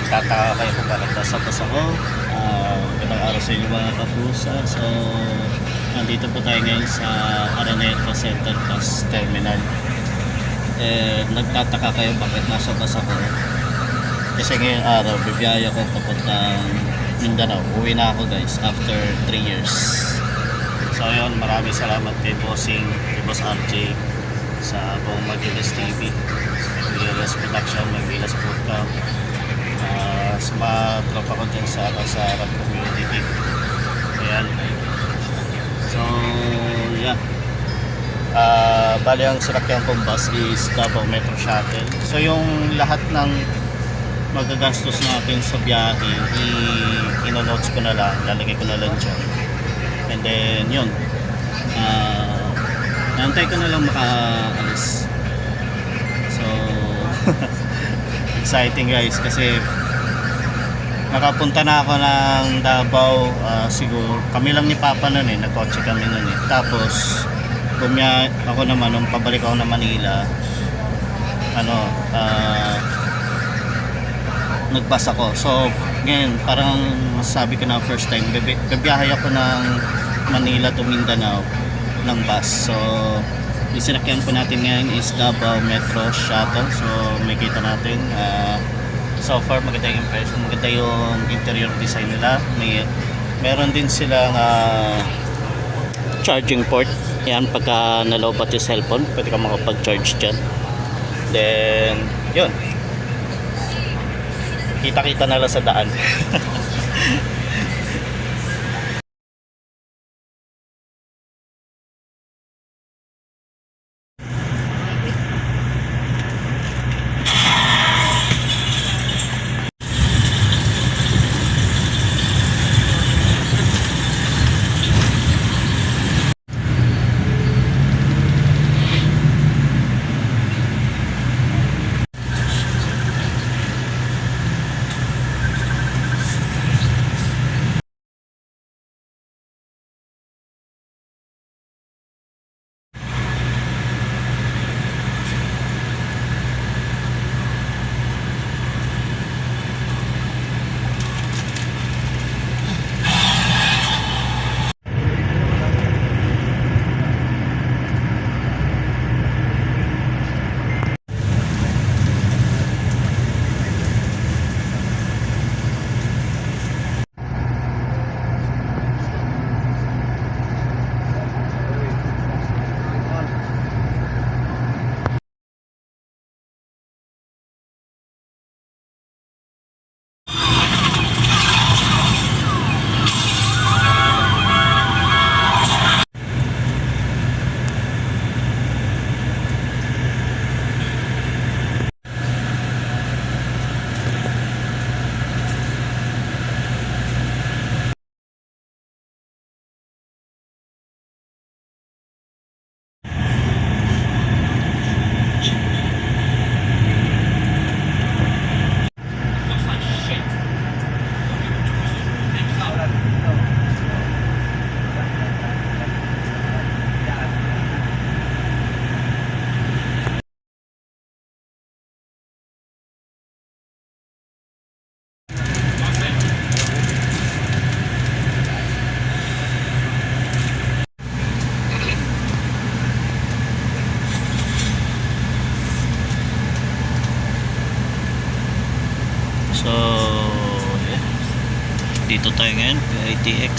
nagtataka kayo kung bakit basa-basa ko. Magandang araw sa inyo mga kapusa. So, nandito po tayo ngayon sa Araneta Center Bus Terminal. Nagtataka kayo bakit nasa basa ko. Kasi ngayong araw, bibiyaya ko papuntang Mindanao. Uwi na ako guys, after 3 years. So ayun, maraming salamat kay Bossing, kay Boss RJ, sa buong Magilas TV, Magilas Production, Magilas Food Camp, sa mga tropa ko dyan sa Arab Community. Ayan. So, yeah. Bali ang sinakyan kong bus is Davao Metro Shuttle. So yung lahat ng magagastos natin sa biyahe, ino-notes ko na lang, lalagay ko na lang dyan. And then yun, nantay ko na lang makaalis. So exciting guys, kasi nakapunta na ako ng Davao. Siguro kami lang ni Papa nun nagkotse kami nun tapos ako naman nung pabalik ako na Manila, nagbus ako. So ngayon parang sabi ko na first time bibiyahe ako ng Manila to Mindanao ng bus. So yung sinakyan po natin ngayon is Davao Metro Shuttle. So may kita natin so far maganda yung impression, maganda yung interior design nila. Meron din silang charging port. Yan, pagka nalobat yung cellphone pwede ka makapag-charge dyan. Then yun, kita-kita na lang sa daan. So, yeah. Dito tayo ngayon, PITX.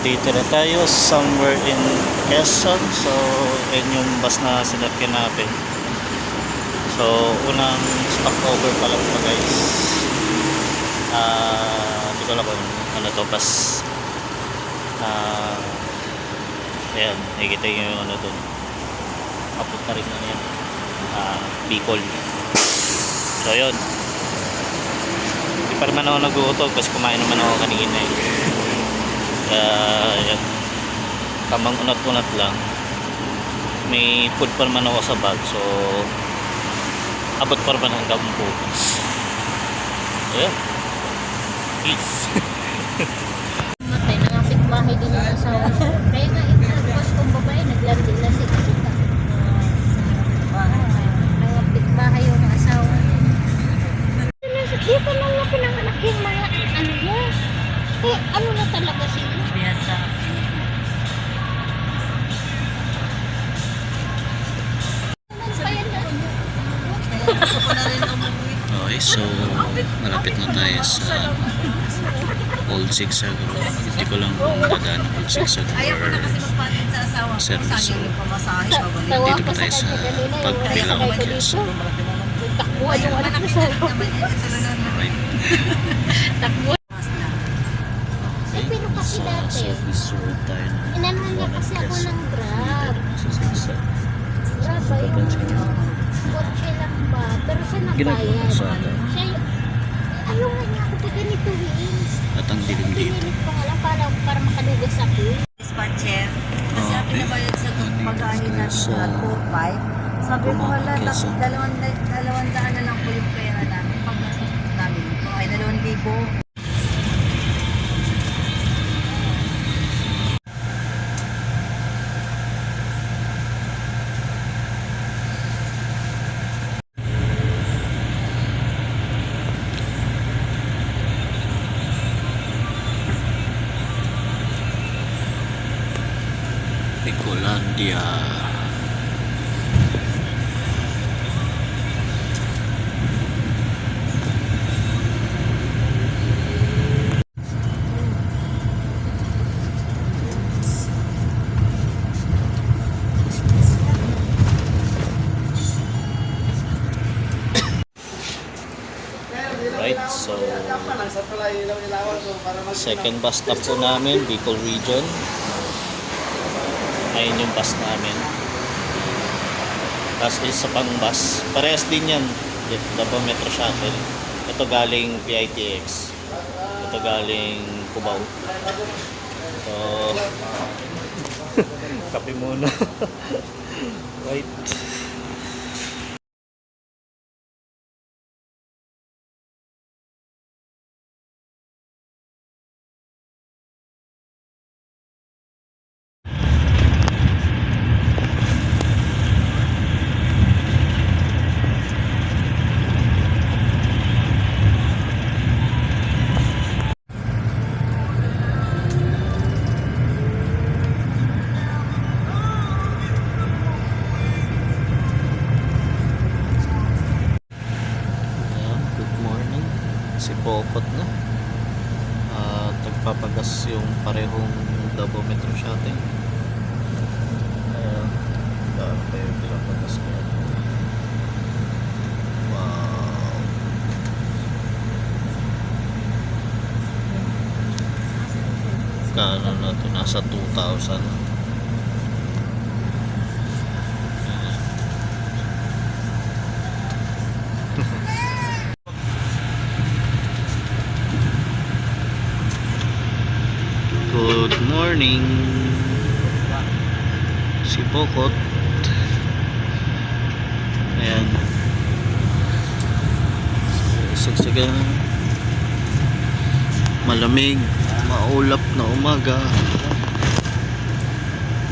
Nandito na tayo somewhere in Quezon. So, yun yung bus na sinapin natin. So, unang stopover pa lang ito guys. Hindi ko alam kung ano to, bus. Ayan, nakikita yung ano dun. Papunta rin na yan. Bicol. So, yun. Hindi pa naman ako nag-uutog kasi kumain naman ako kanina eh. Yan. Tamang unat-unat lang. May food pa naman ako sa bag. So, abot pa naman hanggang bukas. Ayan. Peace. Matay, nangapit bahay din yung asawa ko. Kaya nga itinagpas kong babae, naglasik kita. Nangapit bahay yung asawa ko. Dito lang na pinanganak yung mga ano niya. Eh, ano na talaga siya? Biyasa. Okay, so malapit na tayo sa Old Zigzag Road. Hindi ko lang kung dadaan ng Old Zigzag or service road. Dito pa tayo sa Pagbilaw, Quezon. Takbuhan yung anak ko sa Alright. takbuhan. Eh, pero kasi Sa dati, service road tayo na inanuhan niya kasi ako ng Grab. sa Zigzag. Grab ba yung kotse lang ba? Pero siya Ginagawa nagbayad. ko sa atin. Siya yung, ayaw nga niya ako pa ganito wings. At ang dilim dito. Pinilit ko nga lang para makalugas ako. Dispatcher. Kasi ang Okay. pinabayad sa pagkain natin Sa sa 2.5. Sabi ko, wala, Quezon. 200 na lang po yung pera namin. Pag gastos namin ito ay 2,000. Bicolandia. Right, so second bus stop po namin, Bicol Region. Ayun yung bus namin. Tapos isa pang bus. Parehas din yan. Davao Metro Shuttle. Ito galing PITX. Ito galing Cubao. So, kape muna. Right. Good morning. Si Pokot na. Nagpapagas yung parehong Davao Metro Shuttle. Daan pa yung pinapagas niya. Wow. Kano na ito? Nasa 2,000. Good morning. Si Pokot. Ayan. Sagsagan. Malamig. Maulap na umaga.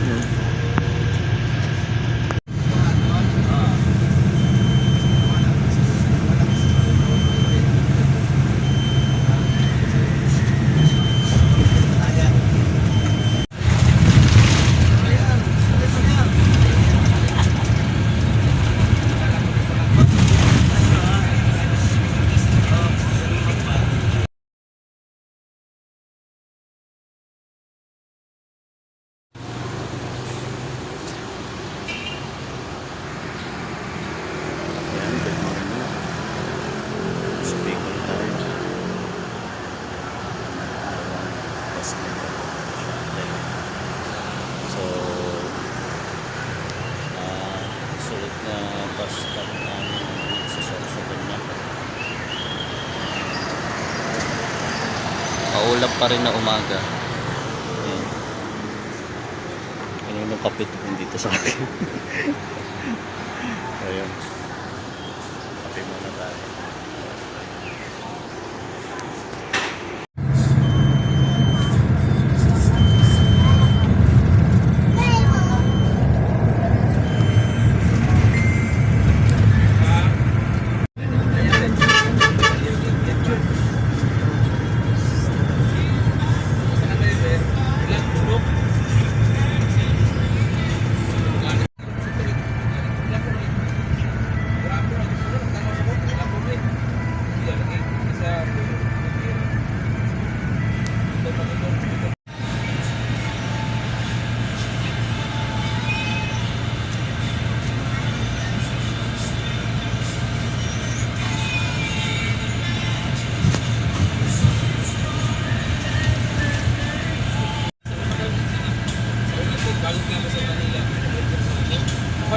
Ayan. stop namin sa Sorsogon na. Maulap pa rin na umaga. Ayan. Kaninong kapit dito sa akin. Ayan. Kape muna tayo.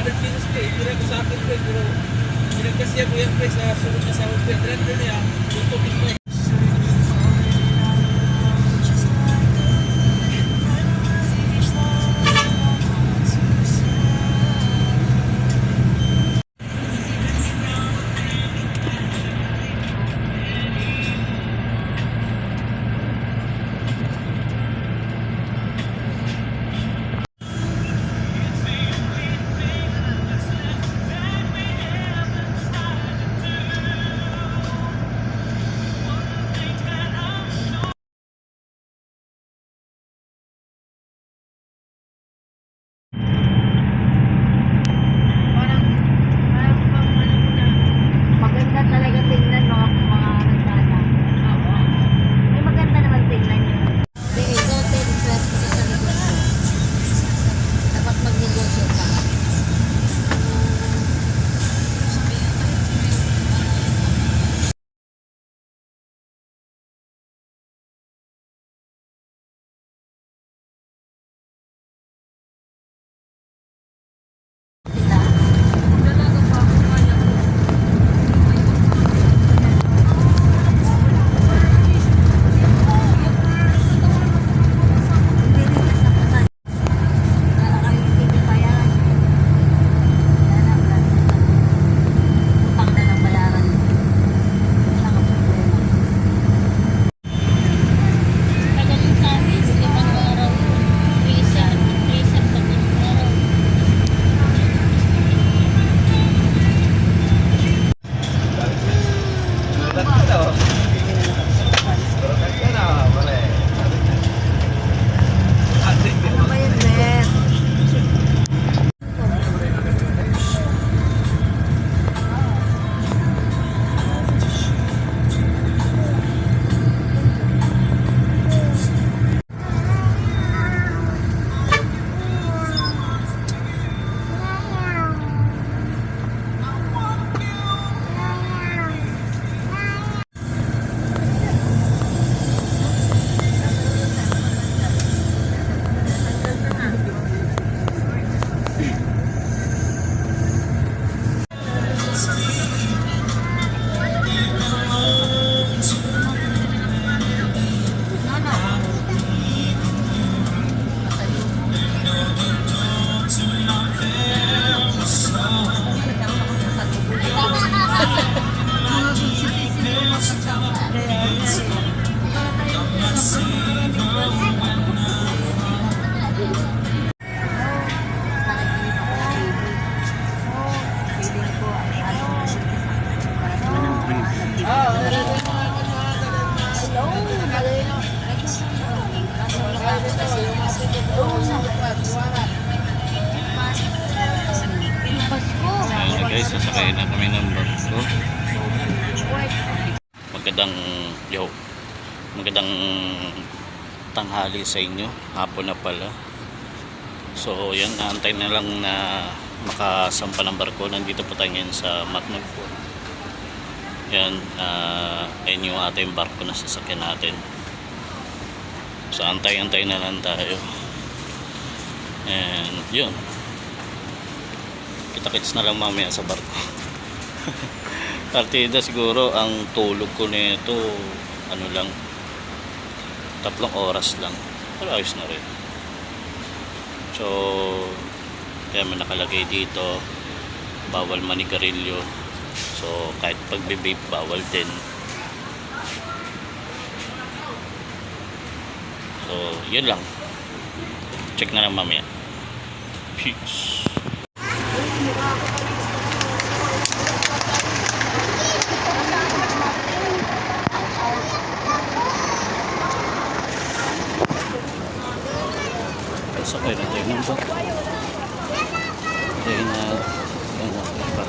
Pesos pe, tira ko sa akin pe, pero pinagkasya ko yan pe sa sunod na sahod pe, tira niya, tutukin mo. Maganda talaga tingnan, no? Mga nagsana. May maganda naman tingnan yun. Hindi, ikaw din, swerte ka sa negosyo. Dapat magnegosyo ka. Tagal sa amin, 5 araw. Reset pa din araw. Ano ba yun, Ben? Ayan na guys, sasakay na kami ng barko. Magandang tanghali sa inyo. Hapon na pala. So yan, naantay na lang na makasampa ng barko. Nandito po tayo ngayon sa Matnog po. Yan, ayun yung ating barko na sasakyan natin. So antay-antay na lang tayo. And yun, Kita-kits na lang mamaya sa barko. Partida siguro ang tulog ko nito ano lang 3 oras lang. Pero ayos na rin. So kaya may nakalagay dito bawal manigarilyo. So kahit pagbe-vape bawal din. So yun lang. Check na lang mamaya. Peace. Sakay na tayo ng bot. Tayo na pa.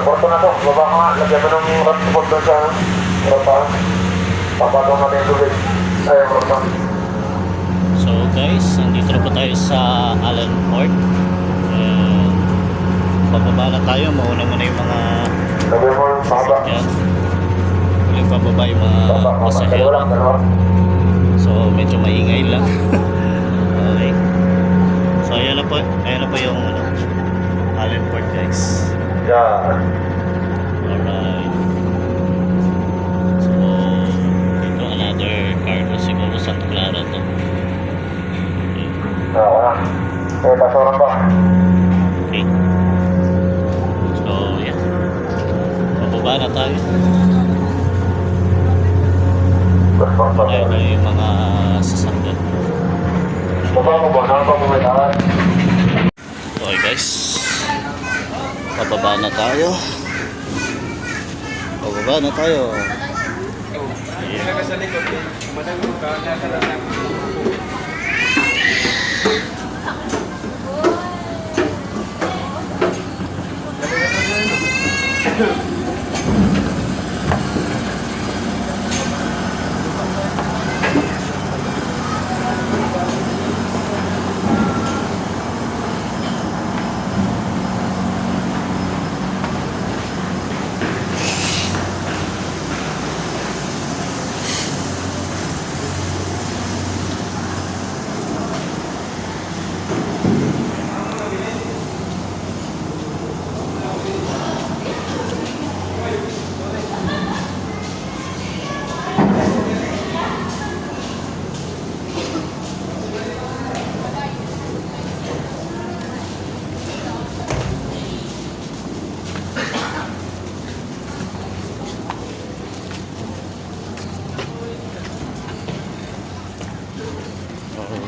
Porto na to, baba ka nga, lagyan mo ng rat support doon sa harapan. Papatong natin yung tubig. Ayun, Porto. So guys, nandito na po tayo sa Allen Port. Bababa na tayo, mauna muna yung mga Lagyan mo yung pahaba. yan. Yung bababa yung mga Dalawa lang, pasahero. dalawa. So medyo maingay lang. Okay. So ayan na po yung ano, Allen Port guys. Yan. Alright. So dito another cargo siguro Santa Clara to. Okay. Oo na. Eh, pasoran ba? Okay. So yeah. Bababa na tayo. Tayo na yung mga sasakyan. Baba mo ba? Nakapag-umitaan. Okay guys. Pababa na tayo. Pababa na tayo. Kaya sa likod, madang ka, nakalatang.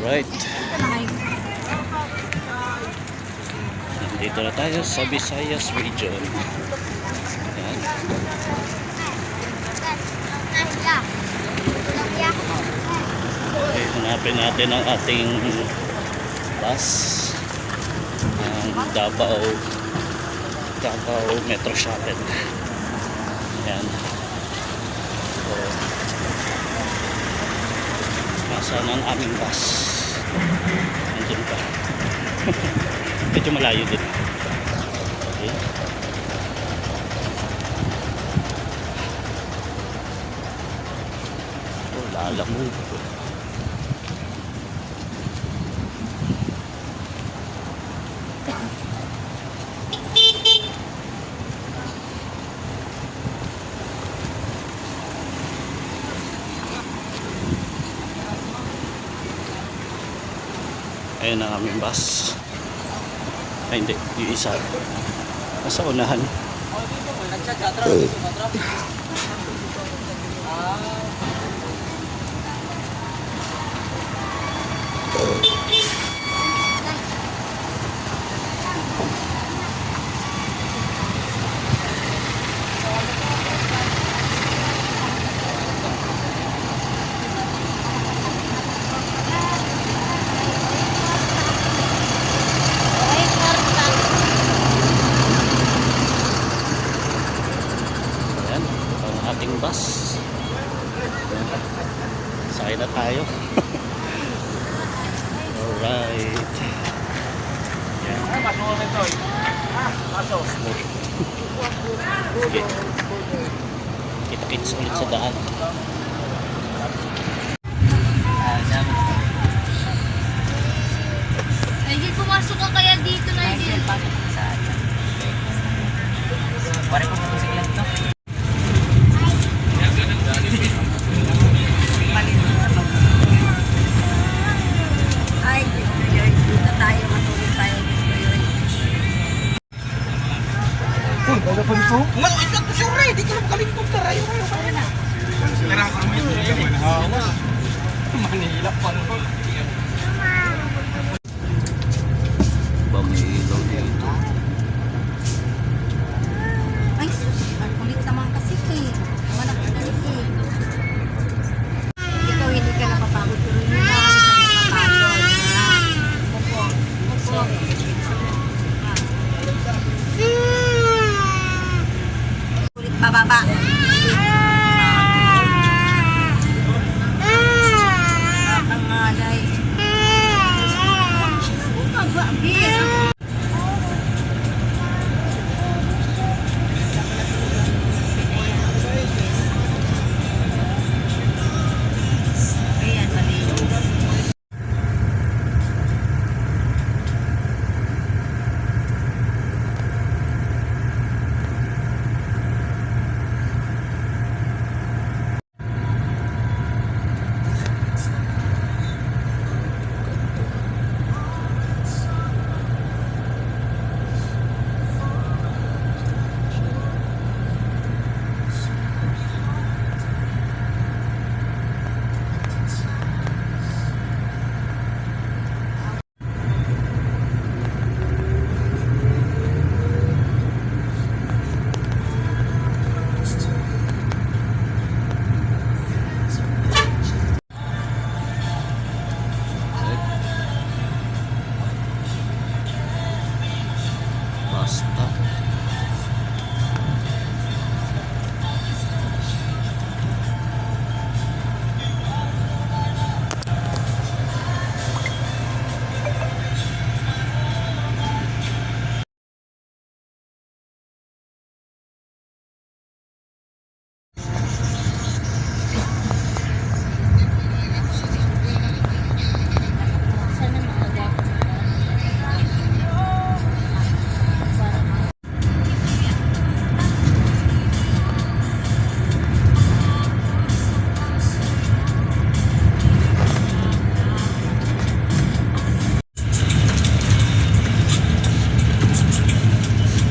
Alright. Nandito na tayo sa Visayas region. Ayan. Okay, hanapin natin ang ating bus. Ang Davao Metro Shuttle. Ayan. So, nasaan ang aming bus? Nandun pa. Medyo malayo din. Okay. Oh, lalamove. Ayun ang aming bus. Ay hindi, yung isa. Nasa unahan. Ayan, ang ating bus. Ayan. Sakay na tayo. Alright. Ayan. Okay. Kita-kits ulit sa daan. Ay, pumasok ka kaya dito na yun. Ay, dito tayo, matulog tayo dito yun. Man, ilang ko siya rin. Di ka lang kalingkod ka rin. Karang kami ito yun. Manila pa naman. Ba may ilaw dito? Ay, sus, ang kulit naman kasi eh. Walang kulit eh. Ikaw hindi ka napapagod, pero yun na ako sa napapagod. Opo. Opo. Kulit bababa. Ang alay. Ayan, maliit. Basta. Sana maaga.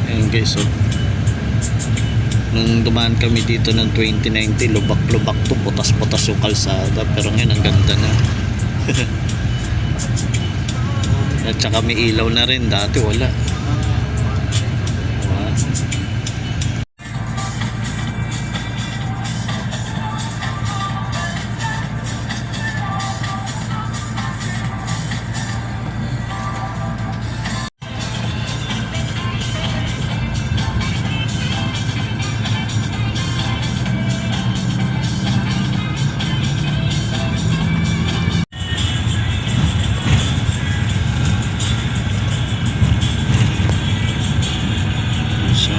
Ayun guys, so nung dumaan kami dito ng 2019, lubak-lubak to, putas-putas yung kalsada, pero ngayon ang ganda na. At saka may ilaw na rin, dati wala. Wow. So,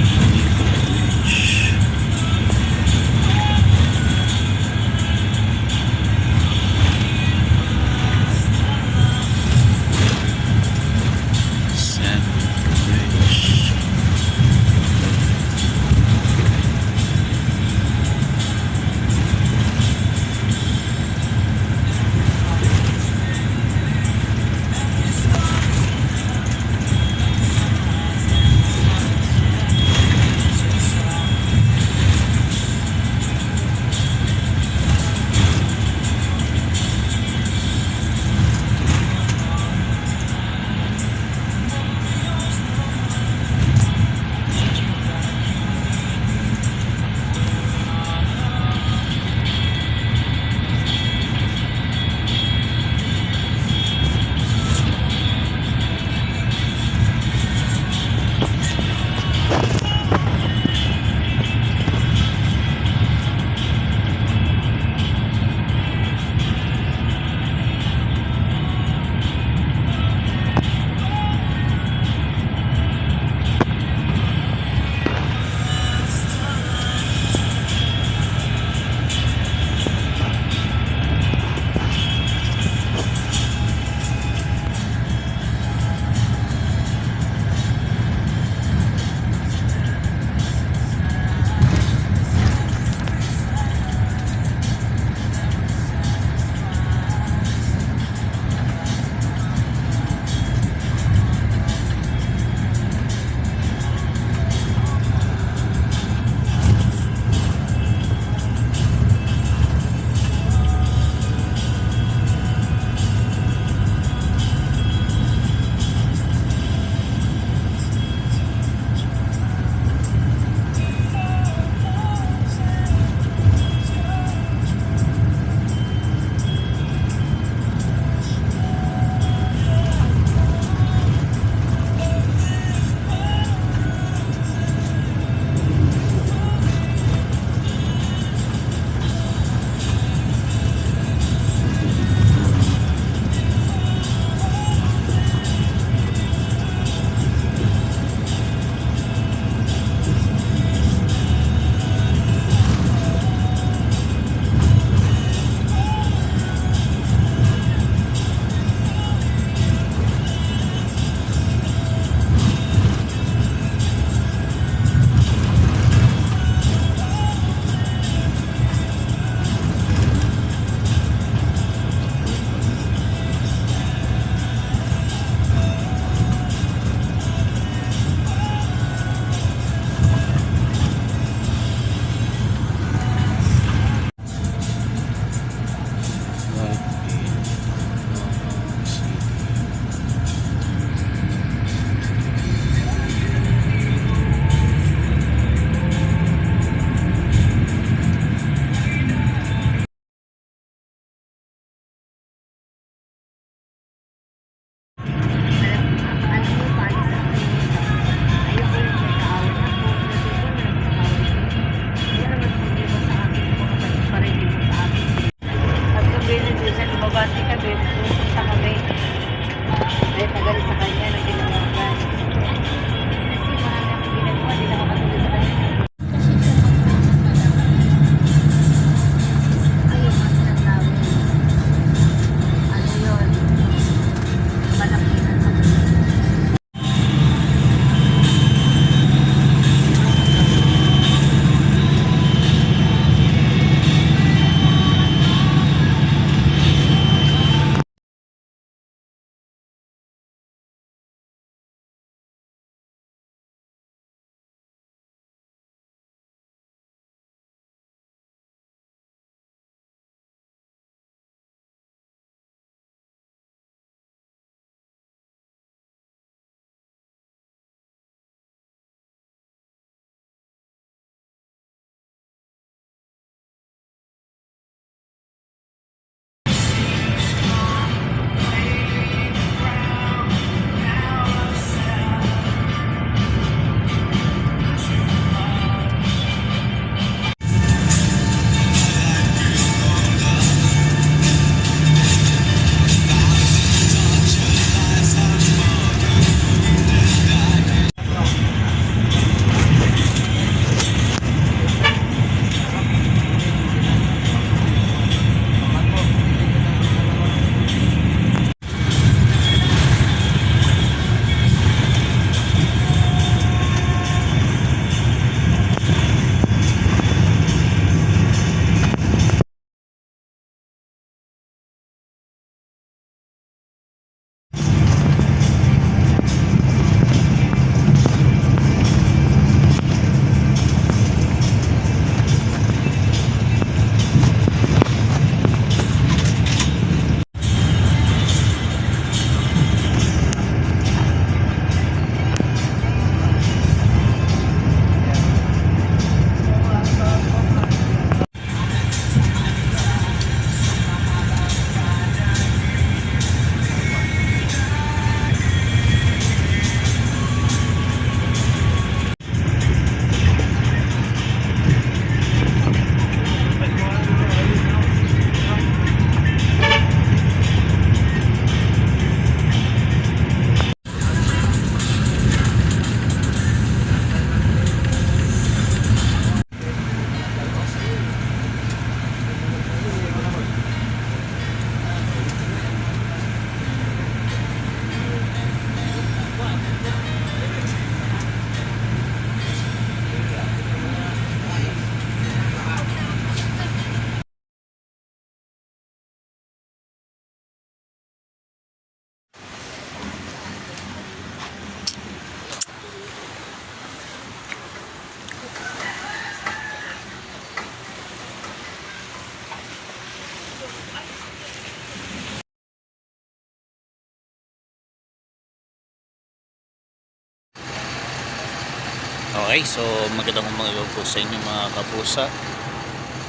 Okay, so magandang umaga po sa inyo mga kapusa.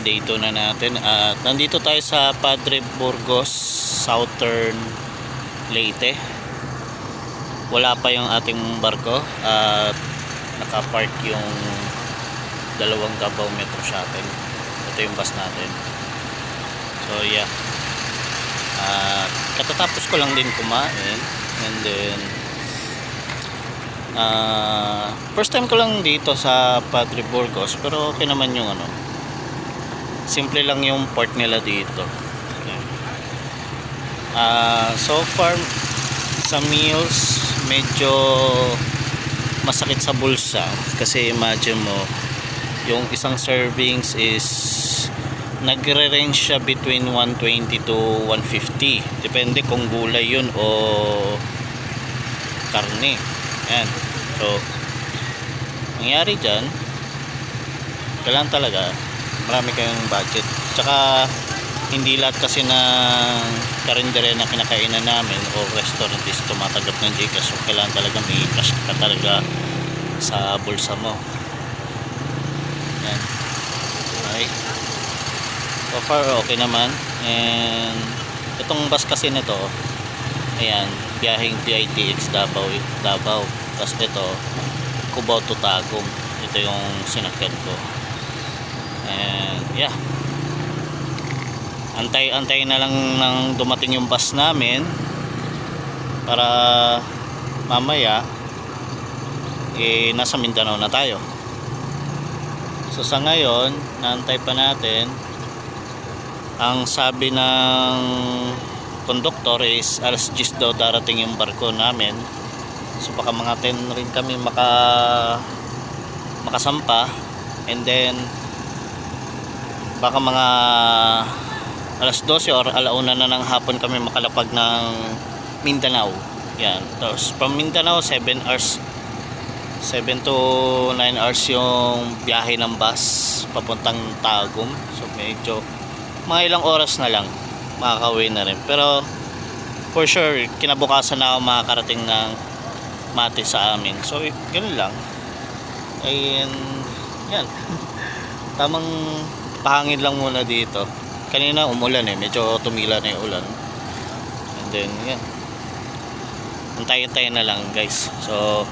Day 2 na natin at nandito tayo sa Padre Burgos, Southern Leyte. Wala pa yung ating barko at nakapark yung dalawang Davao Metro Shuttle. Ito yung bus natin. So yeah, katatapos ko lang din kumain and then first time ko lang dito sa Padre Burgos, pero okay naman yung ano, simple lang yung port nila dito. Okay. So far sa meals medyo masakit sa bulsa kasi imagine mo yung isang servings is nagre-range siya between 120 to 150, depende kung gulay yun o karne. Yan. So nangyari dyan, kailangan talaga marami kayong budget, tsaka hindi lahat kasi ng karindere na kinakainan namin o restaurant is tumatanggap ng Gcash, so kailangan talaga may cash ka talaga sa bulsa mo. Yan. Okay, so far okay naman. And itong bus kasi nito, ayan, biyaheng PITX Davao. Tapos ito Cubao to Tagum, ito yung sinakyan ko. And yeah, antay na lang nang dumating yung bus namin para mamaya nasa Mindanao na tayo. So sa ngayon naantay pa natin. Ang sabi ng konduktor is alas 10 daw darating yung barko namin. So baka mga 10 rin kami makasampa, and then baka mga alas 12 or alauna na ng hapon kami makalapag ng Mindanao. Yan. Tapos from Mindanao 7 to 9 hours yung biyahe ng bus papuntang Tagum. So medyo mga ilang oras na lang makakauwi na rin, pero for sure kinabukasan na ako makakarating ng Mate sa amin. So ganun lang. And yan, tamang pahangin lang muna dito. Kanina umulan medyo tumila na yung ulan. And then yan, antayin na lang guys. So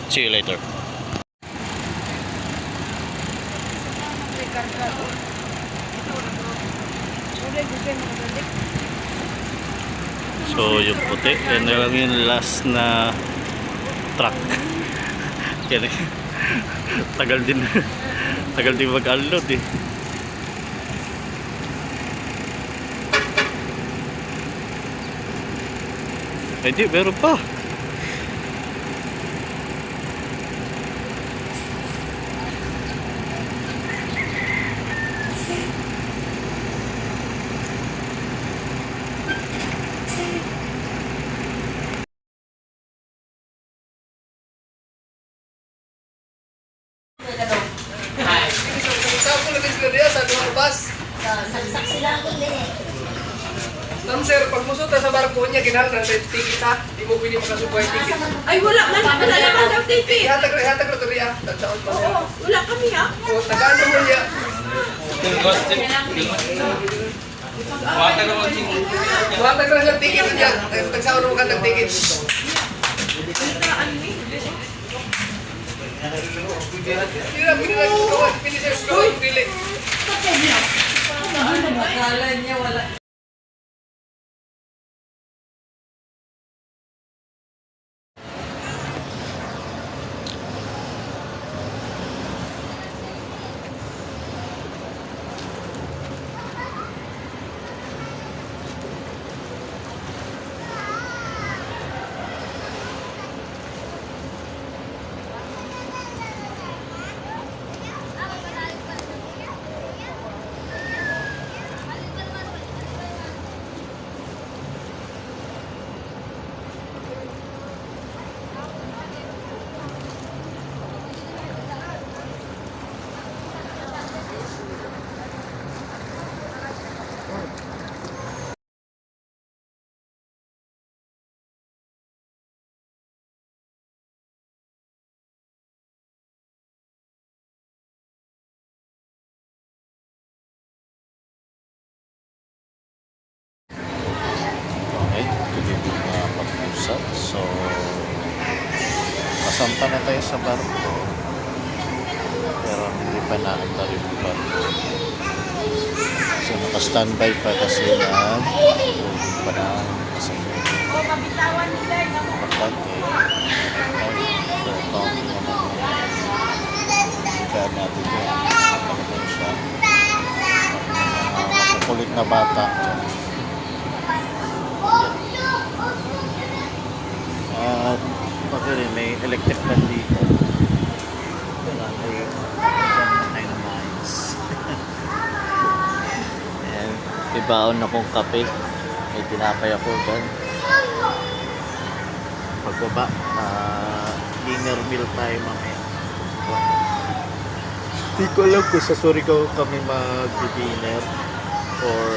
see you later. So yung puti, yan na lang yung last na truck. Yan eh. tagal din mag-unload eh. Di, meron pa. Saksak sila ako din eh. Ma'am sir, pag musuta sa barko niya, ginal na ticket ha. Di mo pwede makasubay ticket. Ay, wala naman daw ticket. Ihatag na to riya. Tagdaon pa siya. Oo, wala kami ha. O, nag-ano mo niya. Ihatag na lang ticket niya. Tagsaon mo ka ng ticket. Pwede sir, pili. Akala niya wala. So, kasampa na tayo sa barko. Pero hindi pa naandar yung barko. So, naka-standby pa kasi na hindi pa na kasi bakante. So, talking naman kaya natin yun. Naman siya. Makukulit na bata. At okay, may electric fan dito. Wala tayo dynamites. Ayan, ibaon akong kape. May tinapay ako dyan. Pagbaba, dinner meal tayo mamaya. Hindi ko alam kung sa Surigao kami mag-dinner or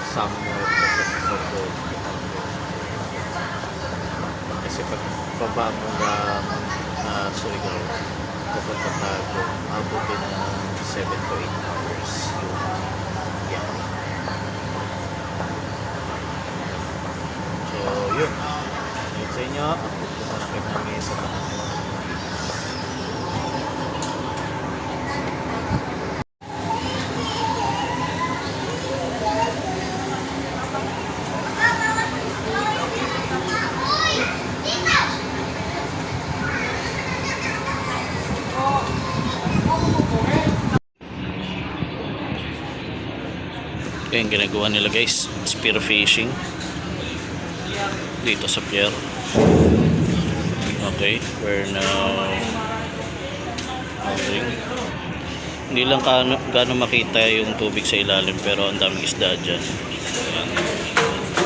somewhere sa Surigao. Kasi pag baba mo na Surigao, pupunta tayo, abutin ng 7 to 8 hours yung biyahe. So, yun. Yun sa inyo. Pupunta na kayo namin sa mga ito yung ginagawa nila guys, spear fishing dito sa pier. Okay, we're now moving. Hindi lang gaano makita yung tubig sa ilalim pero ang daming isda dyan. Ayan.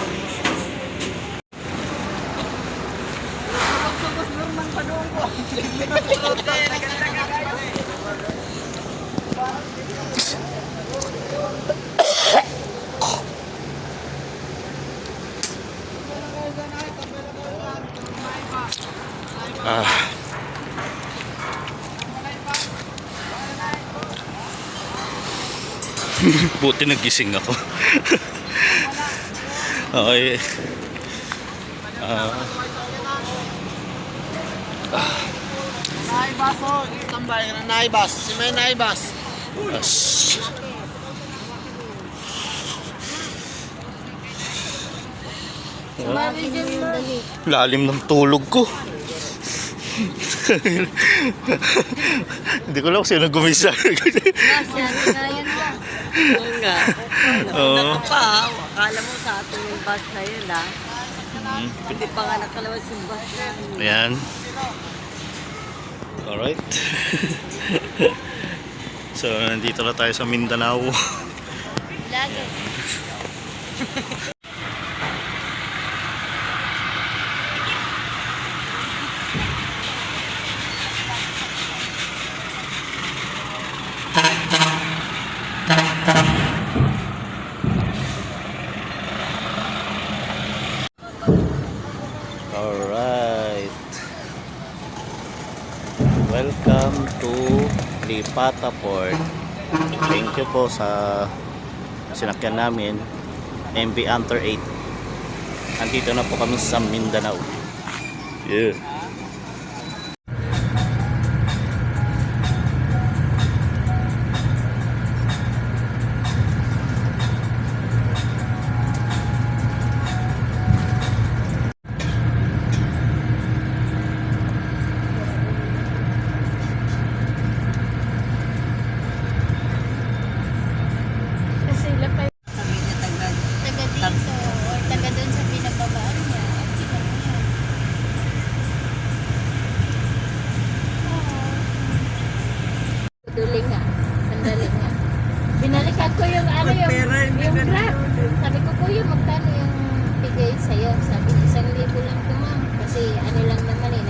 Buti nagising ako. Okay. Naibas o, tambay na naibas. Si may naibas. Lalim ng tulog ko. Hindi ko lang kung sino gumisa. Oo nga. Oo. Pa, akala mo sa atin yung bus na yun Hindi pa nga nakalabas yung bus na yun. Ayan. Alright. So, nandito na tayo sa Mindanao. Lagi. Alright. Welcome to Lipata Port. Thank you po sa sinakyan namin, MV Hunter 8. Andito na po kami sa Mindanao. Yeah. Kasi sila pa Sabi niya tagad. taga dito or taga doon sa pinababaan niya. Sandali nga. Sandali nga. Binalikan ko yung ano yung grab. Sabi ko, kuya, magkano yung bigay sa'yo? Sabi, 1,000 lang ko, ma'am. Kasi ano lang naman eh.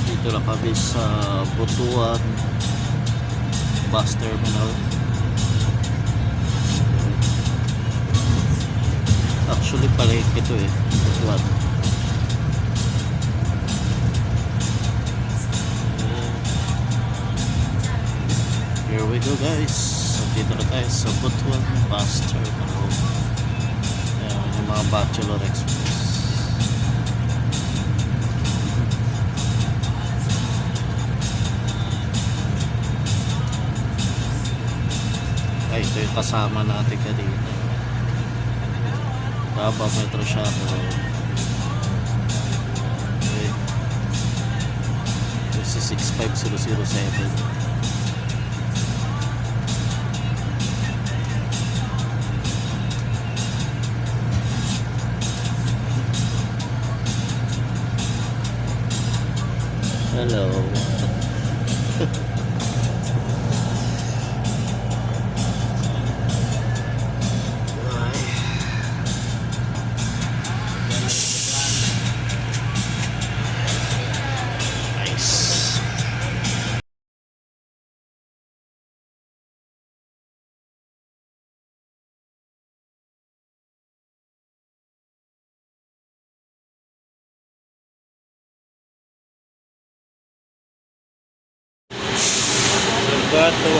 Dito lang kami sa Butuan Bus Terminal. Actually, palengke ito eh. Butuan. we go guys. So dito na tayo sa Butuan Bus Terminal. Ayan, yung mga Bachelor Express. Ay, ito yung kasama natin kanina. Davao Metro Shuttle. Okay. This is 65007. Hello. Nice. Gato.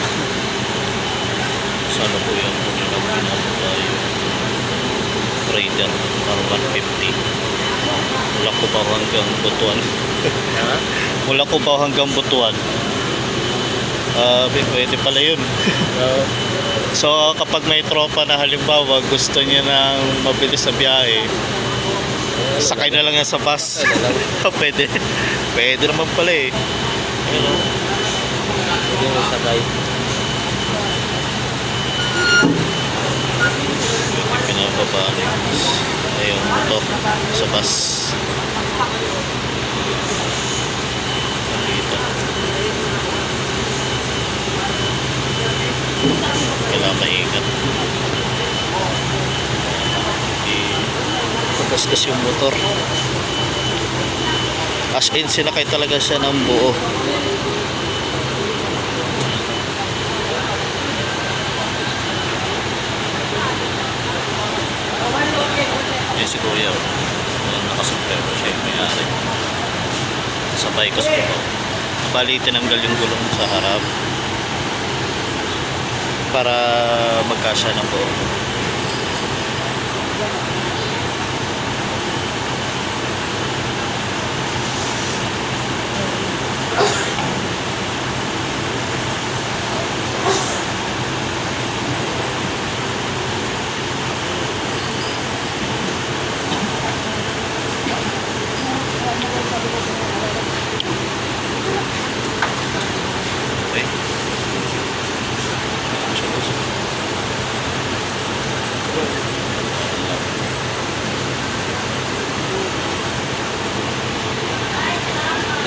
Sana po yan kung yun ang pinapagayo. Raider R150. Mula ko pa hanggang Butuan. Mula ko pa hanggang Butuan. Pwede pala yun. So kapag may tropa na halimbawa gusto niya ng mabilis na biyahe, sakay na lang yan sa bus. Pwede. Pwede naman pala eh. Ayun o. Yung sakay. Yung pinababaan yung motor sa bus. Nakita. Kailangan maingat. Pagkaskas yung motor. As in, sinakay talaga siya ng buo. Si Kuya nakasumpero siya yung may-ari sabay ko sa baba. Bali tinanggal yung gulong sa harap para magkasya ng buo. Okay.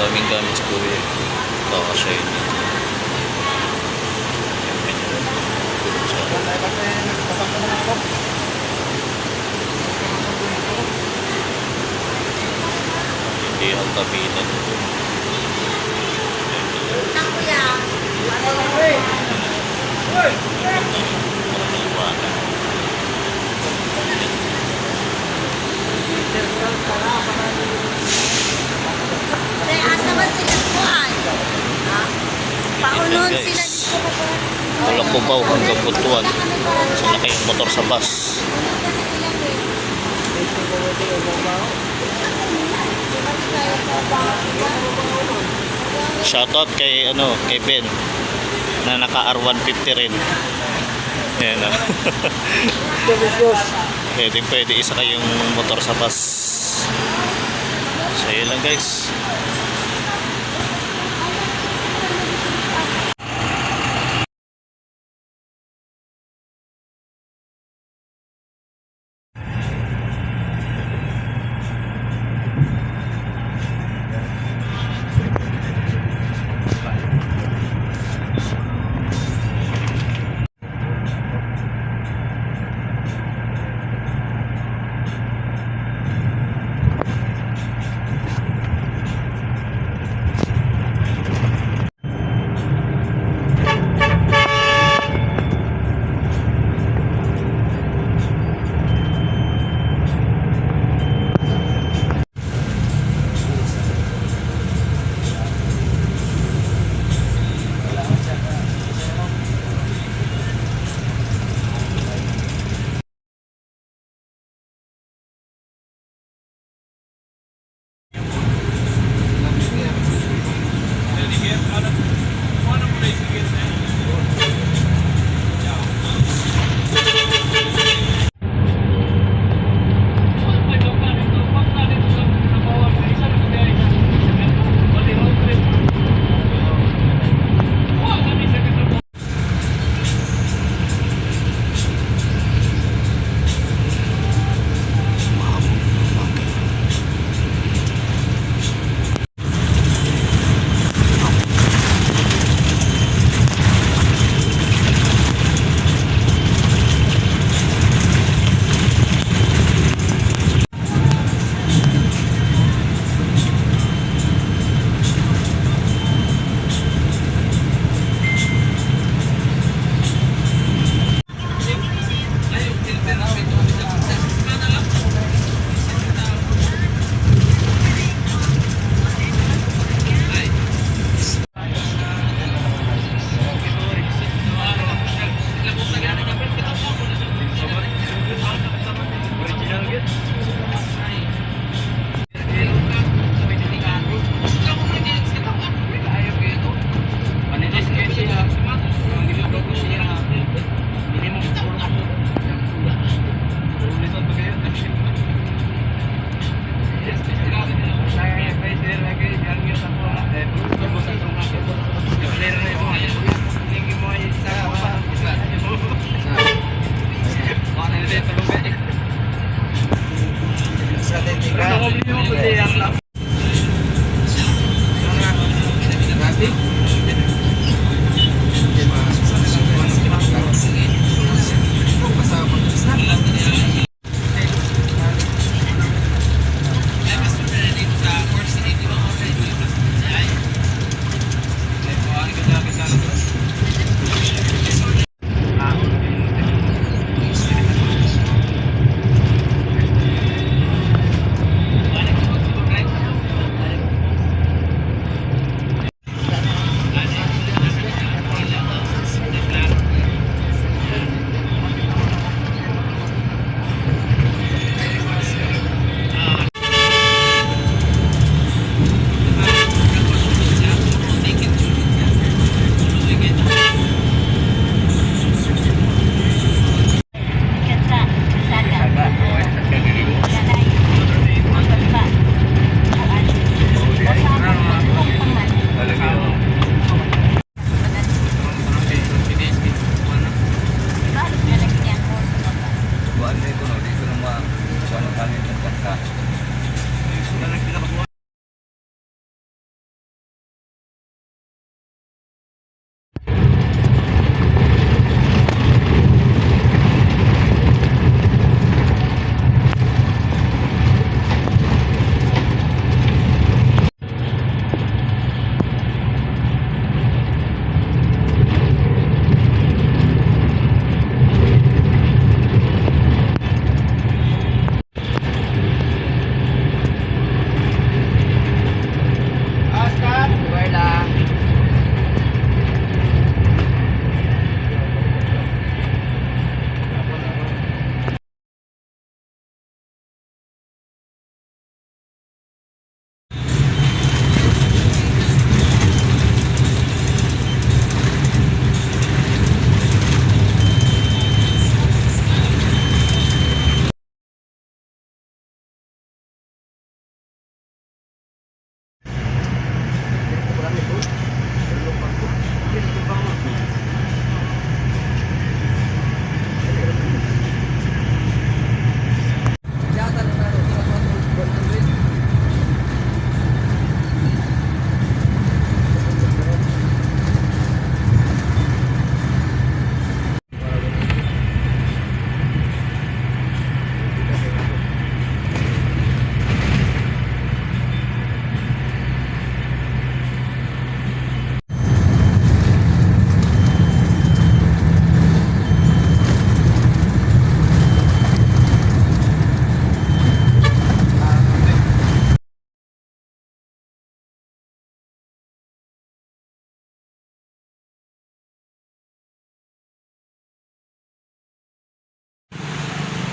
Daming gamit sa Kuya. Kakasya yun. Hindi ang kapitan. Asa man sila kuan? Paunon sila dito. Wala ko ba hanggang Butuan. Sana kayong motor sa bus. Shoutout kay kay Ben na naka R150 rin. Ayan o. Pwede isa kayong motor sa bus. So yun lang guys.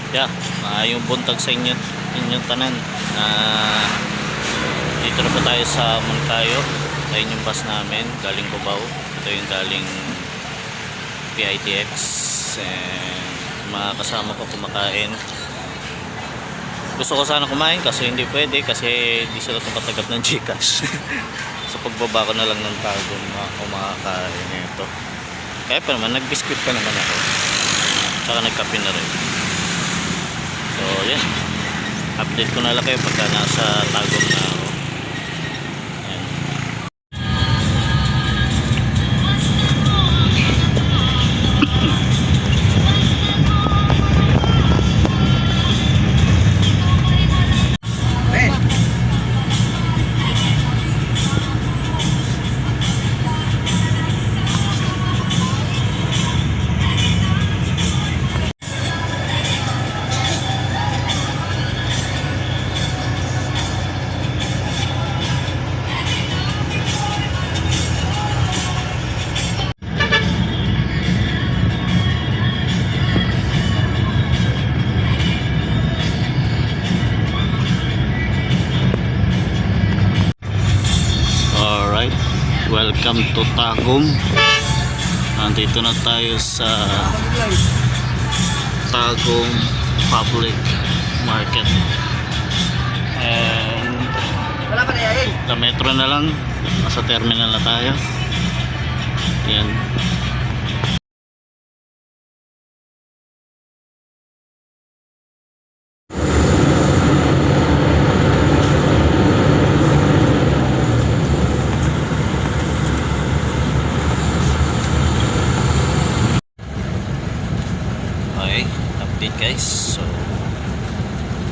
Yeah, maayong buntag sa inyong tanan. Dito na po tayo sa Moncayo. Ayun yung bus namin galing Cubao. Ito yung galing PITX, and mga kasama ko kumakain. Gusto ko sana kumain kasi hindi pwede kasi di sila tumatagap ng Gcash. So pagbaba ko na lang ng Tagum kumakain ito. Kaya pa naman nag-biscuit pa naman ako, saka nagkape na rin. So yan, update ko na lang kayo pagka nasa Tagum na ako. Yan. Alright, welcome to Tagum. Nandito na tayo sa Tagum Public Market. And Wala ka na yayin. sa metro na lang, nasa terminal na tayo. Yan. Okay, update guys. So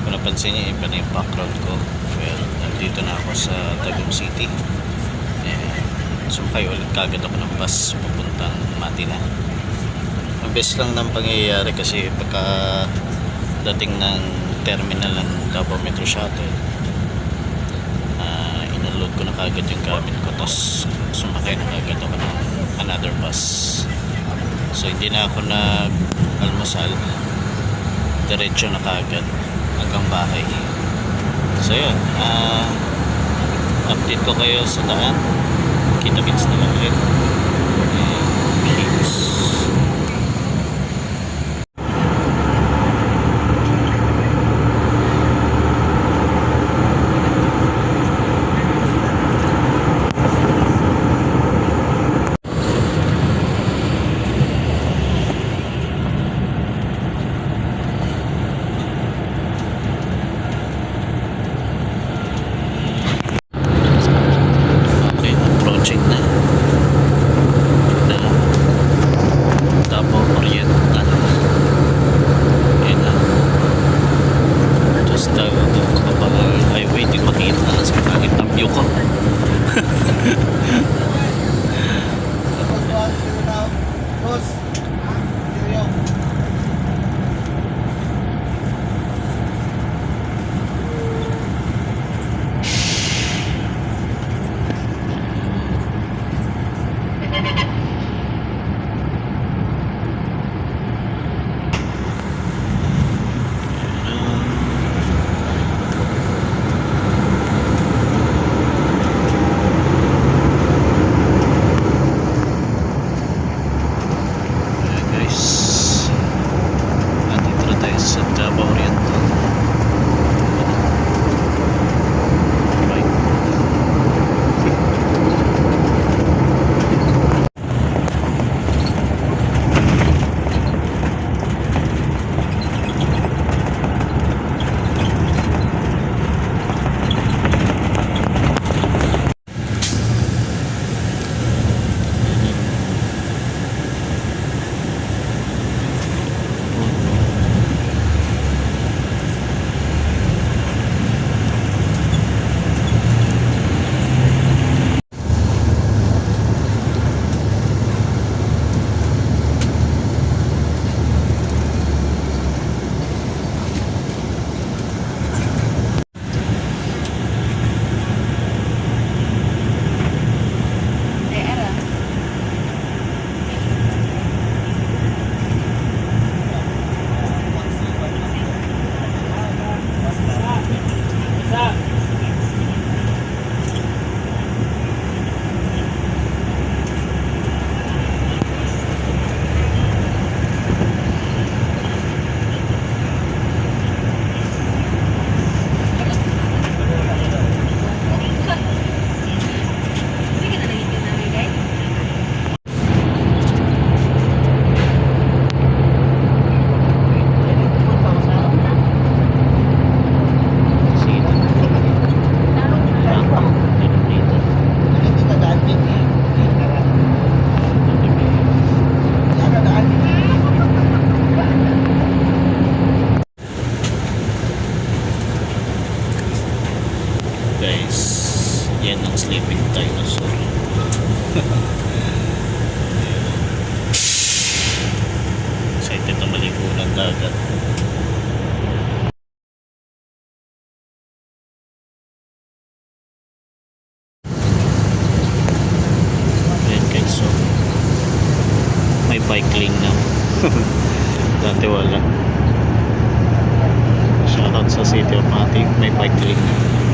kung napansin niyo, iba na yung background ko. Well, nandito na ako sa Tagum City. And sumakay ulit kagad ako ng bus papuntang Matina. Ang best lang ng pangyayari kasi pagka dating ng terminal ng Davao Metro Shuttle, inunload ko na kagad yung gamit ko, tapos sumakay na kagad ako ng another bus. So hindi na ako nag-almusal, diretso na kagad hanggang bahay. So yun, update ko kayo sa daan. Kita-kits na lang ulit. Peace. Okay, approaching na. Excited na maligo ng dagat. Ayan guys, so may bike lane na. Dati wala. Shoutout sa City of Matic, may bike lane na.